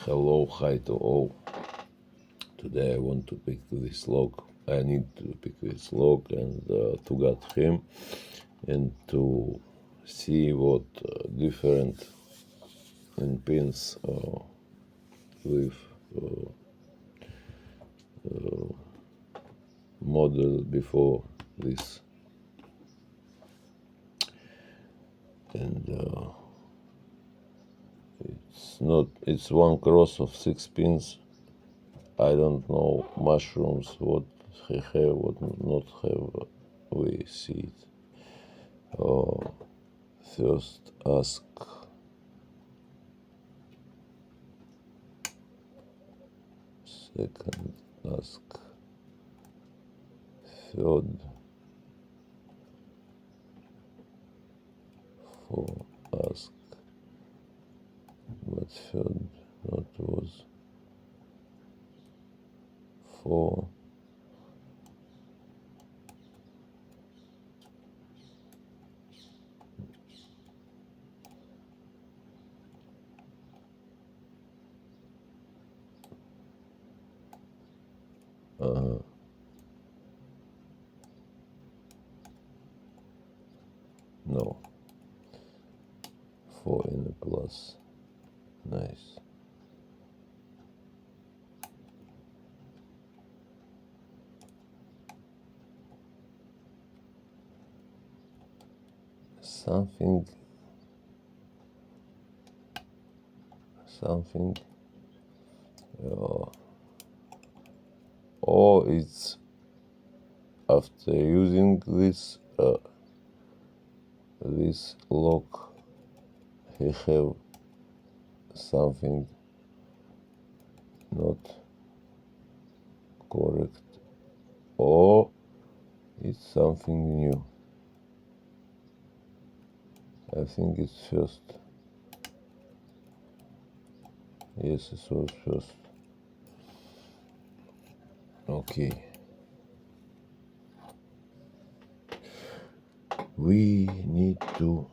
Hello, hi to all. Today I want to pick this lock. I need to pick this lock and to get him and to see what different in pins with model before this. And it's one cross of 6 pins. I don't know mushrooms, what he have, what not have. We see it. First ask. Second ask. Third. Four ask. But third not was. Four. No. 4 in a plus. Nice. Something. Or it's after using this this lock, he have something not correct, or it's something new. I think it's first. Yes, it was first. Okay. We need to